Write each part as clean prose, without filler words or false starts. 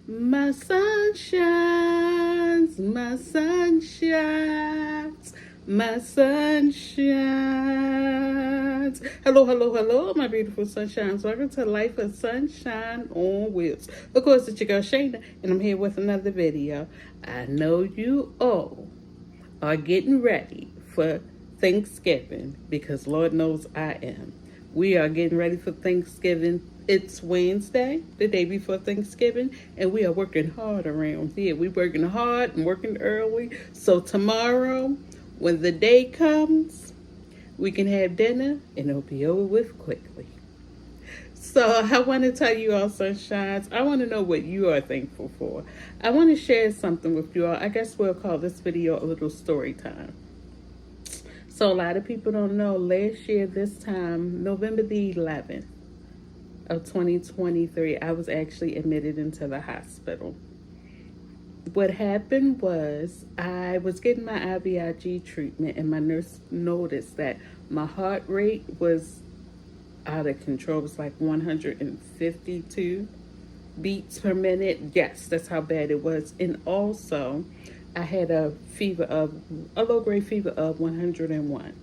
My sunshines, my sunshines, my sunshines. Hello, hello, hello, my beautiful sunshines. Welcome to Life of Sunshine on Wheels. Of course, it's your girl Shana, and I'm here with another video. I know you all are getting ready for Thanksgiving because Lord knows I am. We are getting ready for Thanksgiving. It's Wednesday, the day before Thanksgiving, and we are working hard around here. We're working hard and working early. So tomorrow, when the day comes, we can have dinner and it'll be over with quickly. So I want to tell you all, sunshines, I want to know what you are thankful for. I want to share something with you all. I guess we'll call this video a little story time. So a lot of people don't know, last year this time, November the 11th of 2023, I was actually admitted into the hospital. What happened was I was getting my IVIG treatment, and my nurse noticed that my heart rate was out of control. It was like 152 beats per minute. Yes, that's how bad it was. And also, I had a low-grade fever of 101.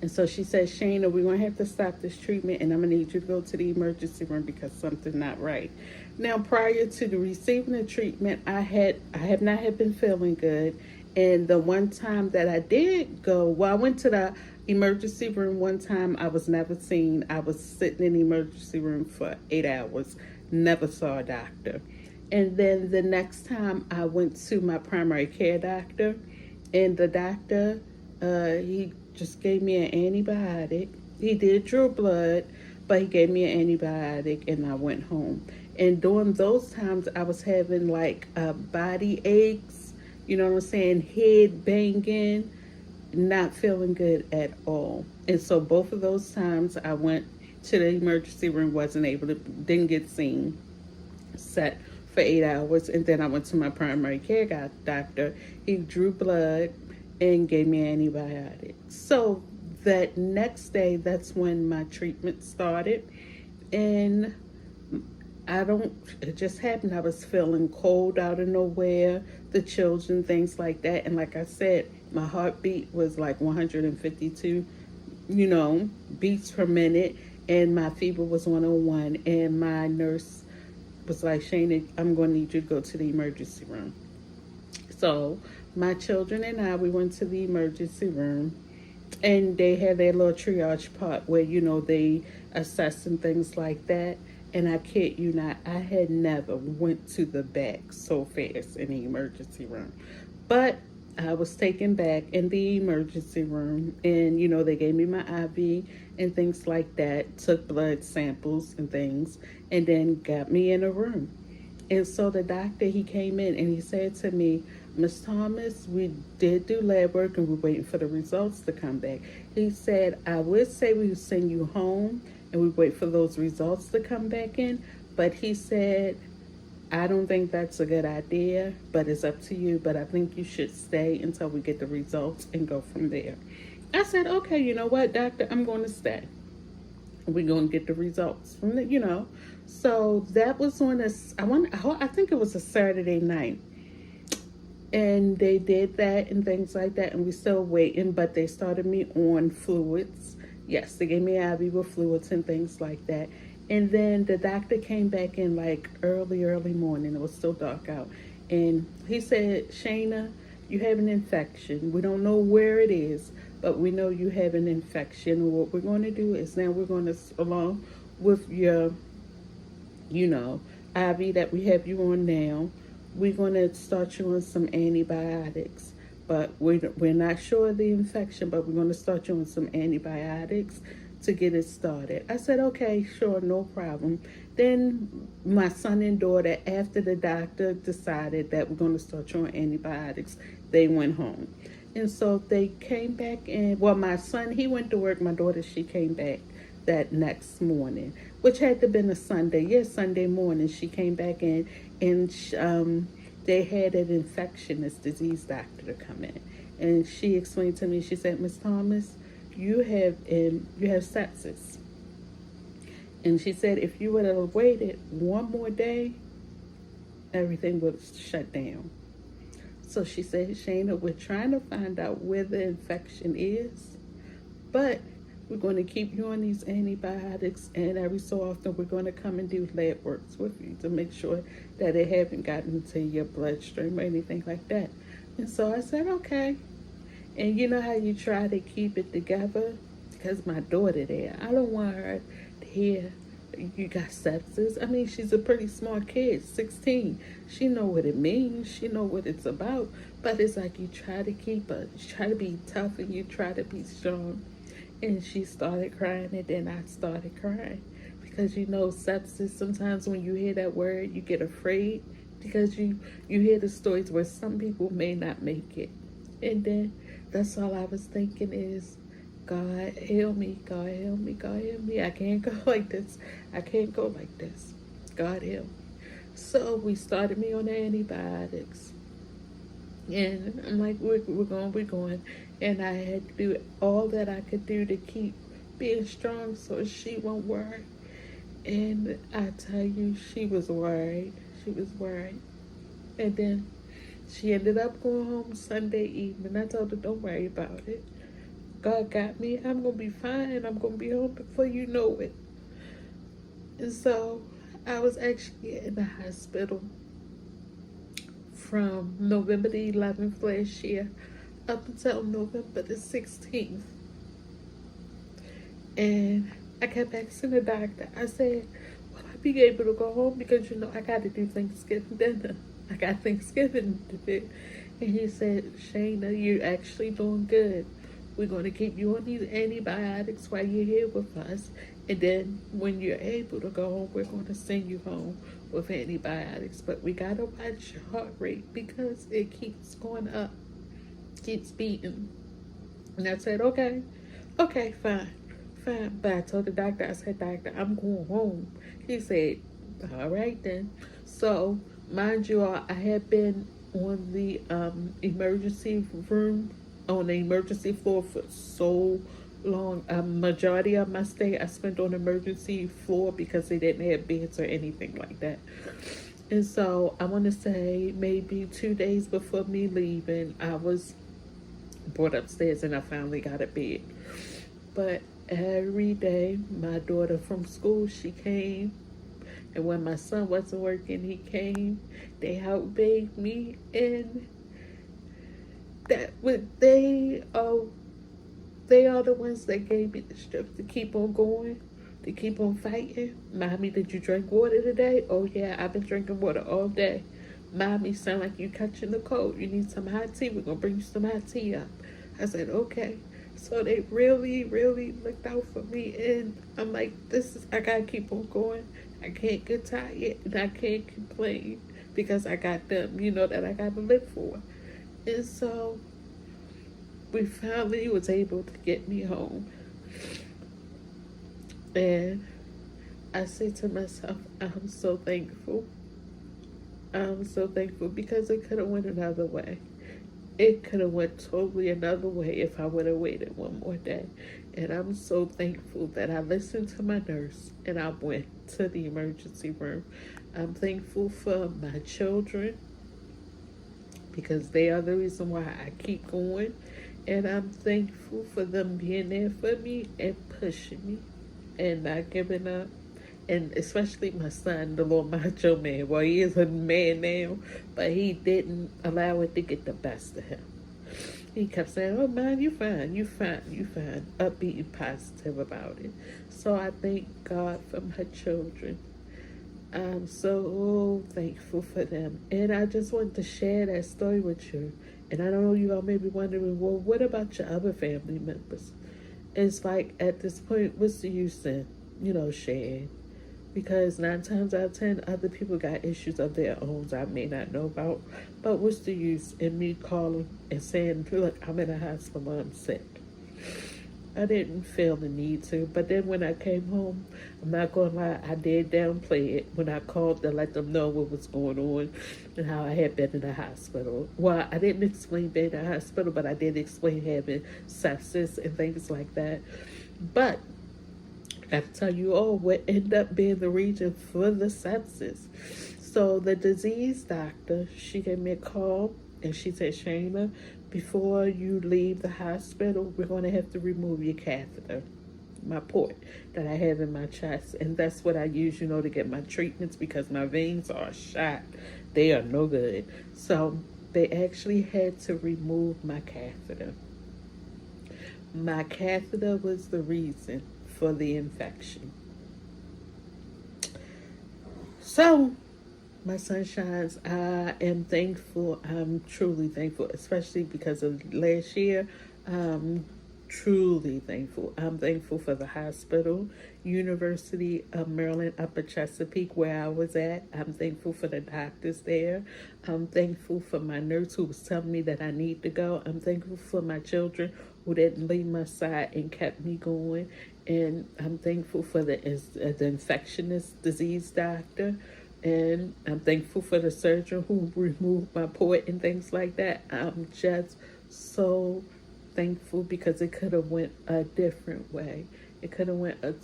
And so she said, Shana, we're going to have to stop this treatment, and I'm going to need you to go to the emergency room because something's not right. Now, prior to receiving the treatment, I have not been feeling good. And the one time that I did go, well, I went to the emergency room one time. I was never seen. I was sitting in the emergency room for 8 hours. Never saw a doctor. And then the next time I went to my primary care doctor, and the doctor, he just gave me an antibiotic. He did draw blood, but he gave me an antibiotic, and I went home. And during those times, I was having like body aches, you know what I'm saying, head banging, not feeling good at all. And so both of those times I went to the emergency room, didn't get seen, sat for 8 hours, and then I went to my primary care doctor. He drew blood and gave me antibiotics. So that next day, that's when my treatment started. And it just happened. I was feeling cold out of nowhere, the children, things like that. And like I said, my heartbeat was like 152, beats per minute. And my fever was 101. And my nurse was like, Shana, I'm going to need you to go to the emergency room. So my children and we went to the emergency room, and they had their little triage part where, they assess and things like that. And I kid you not, I had never went to the back so fast in the emergency room. But I was taken back in the emergency room, and, they gave me my IV and things like that, took blood samples and things, and then got me in a room. And so the doctor, he came in and he said to me, Miss Thomas, we did do lab work and we're waiting for the results to come back. He said, I would say we would send you home and we wait for those results to come back in. But he said, I don't think that's a good idea, but it's up to you. But I think you should stay until we get the results and go from there. I said, okay, you know what, doctor, I'm going to stay. We're going to get the results from the. So that was on I think it was a Saturday night. And they did that and things like that, and we're still waiting, but they started me on fluids. Yes, they gave me IV with fluids and things like that. And then the doctor came back in like early morning. It was still dark out. And he said, Shana, you have an infection. We don't know where it is, but we know you have an infection. And what we're going to do is now we're going to, along with your, IV that we have you on now, we're going to start you on some antibiotics. But we're not sure of the infection, but we're going to start you on some antibiotics to get it started. I said, okay, sure, no problem. Then my son and daughter, after the doctor decided that we're going to start you on antibiotics, they went home. And so they came back in. Well, my son, he went to work. My daughter, she came back that next morning, which had to have been a Sunday. Yes, Sunday morning, she came back in, and they had an infectious disease doctor to come in. And she explained to me, she said, Miss Thomas, you have sepsis. And she said, if you would have waited one more day, everything was shut down. So she said, Shana, we're trying to find out where the infection is, but we're going to keep you on these antibiotics, and every so often we're going to come and do lab works with you to make sure that it haven't gotten into your bloodstream or anything like that. And so I said, okay. And you know how you try to keep it together? Because my daughter there, I don't want her to hear you got sepsis. I mean, she's a pretty smart kid, 16. She know what it means. She know what it's about. But it's like you try to keep her. You try to be tough and you try to be strong. And she started crying, and then I started crying. Because you know, sepsis, sometimes when you hear that word, you get afraid. Because you hear the stories where some people may not make it. And then that's all I was thinking is, God help me, God help me, God help me. I can't go like this. I can't go like this. God help me. So we started me on the antibiotics. And I'm like, we're going. And I had to do all that I could do to keep being strong so she won't worry. And I tell you, she was worried. She was worried. And then she ended up going home Sunday evening. I told her, don't worry about it. God got me. I'm going to be fine. I'm going to be home before you know it. And so I was actually in the hospital from November the 11th last year up until November the 16th. And I kept asking the doctor, I said, will I be able to go home? Because, you know, I got to do Thanksgiving dinner. I got Thanksgiving to do. And he said, Shana, you're actually doing good. We're going to keep you on these antibiotics while you're here with us. And then when you're able to go home, we're going to send you home with antibiotics. But we got to watch your heart rate because it keeps going up, keeps beating. And I said, okay, fine. But I told the doctor, I said, doctor, I'm going home. He said, all right then. So, mind you all, I had been on the emergency room, on the emergency floor for so long. Majority of my stay I spent on the emergency floor because they didn't have beds or anything like that. And so I want to say maybe 2 days before me leaving, I was brought upstairs and I finally got a bed. But every day, my daughter from school, she came. And when my son wasn't working, he came. They helped bathe me. And they are the ones that gave me the strength to keep on going, to keep on fighting. Mommy, did you drink water today? Oh yeah, I've been drinking water all day. Mommy, sound like you catching the cold. You need some hot tea. We're gonna bring you some hot tea up. I said, okay. So they really, really looked out for me, and I'm like, I gotta keep on going. I can't get tired, and I can't complain because I got them, you know, that I gotta live for. And so we finally was able to get me home. And I say to myself, I'm so thankful. I'm so thankful because it could have went another way. It could have went totally another way if I would have waited one more day. And I'm so thankful that I listened to my nurse and I went to the emergency room. I'm thankful for my children because they are the reason why I keep going. And I'm thankful for them being there for me and pushing me and not giving up. And especially my son, the little macho man. Well, he is a man now, but he didn't allow it to get the best of him. He kept saying, oh, man, you fine, you fine, you fine. Upbeat and positive about it. So I thank God for my children. I'm so thankful for them. And I just wanted to share that story with you. And I know you all may be wondering, well, what about your other family members? It's like, at this point, what's the use in, sharing? Because 9 times out of 10, other people got issues of their own I may not know about. But what's the use in me calling and saying, look, I'm in a hospital, I'm sick? I didn't feel the need to. But then when I came home, I'm not going to lie, I did downplay it when I called to let them know what was going on and how I had been in the hospital. Well, I didn't explain being in the hospital, but I did explain having sepsis and things like that. But I have to tell you all what ended up being the reason for the sepsis. So the disease doctor, she gave me a call and she said, Shana, before you leave the hospital, we're going to have to remove your catheter, my port that I have in my chest. And that's what I use, to get my treatments because my veins are shot. They are no good. So they actually had to remove my catheter. My catheter was the reason for the infection. So, my sunshines, I am thankful. I'm truly thankful, especially because of last year. Truly thankful. I'm thankful for the hospital, University of Maryland, Upper Chesapeake, where I was at. I'm thankful for the doctors there. I'm thankful for my nurse who was telling me that I need to go. I'm thankful for my children who didn't leave my side and kept me going. And I'm thankful for the infectious disease doctor. And I'm thankful for the surgeon who removed my port and things like that. I'm just so thankful because it could have went a different way. It could have went a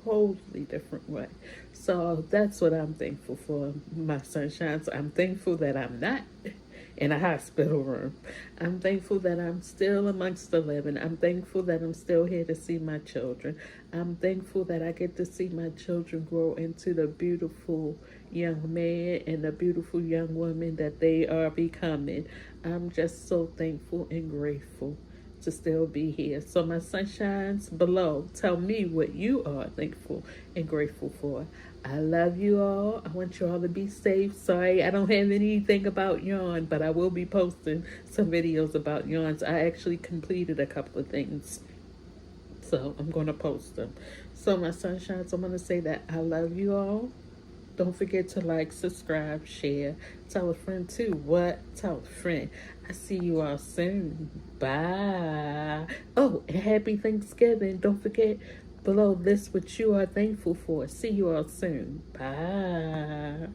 totally different way. So that's what I'm thankful for, my sunshines. I'm thankful that I'm not in a hospital room. I'm thankful that I'm still amongst the living. I'm thankful that I'm still here to see my children. I'm thankful that I get to see my children grow into the beautiful young man and the beautiful young woman that they are becoming. I'm just so thankful and grateful to still be here. So my sunshines below, tell me what you are thankful and grateful for. I love you all. I want you all to be safe. Sorry, I don't have anything about yawn, but I will be posting some videos about yawns. I actually completed a couple of things, so I'm going to post them. So my sunshines, I'm going to say that I love you all. Don't forget to like, subscribe, share. Tell a friend too. What? Tell a friend. I see you all soon. Bye. Oh, and happy Thanksgiving. Don't forget below this what you are thankful for. See you all soon. Bye.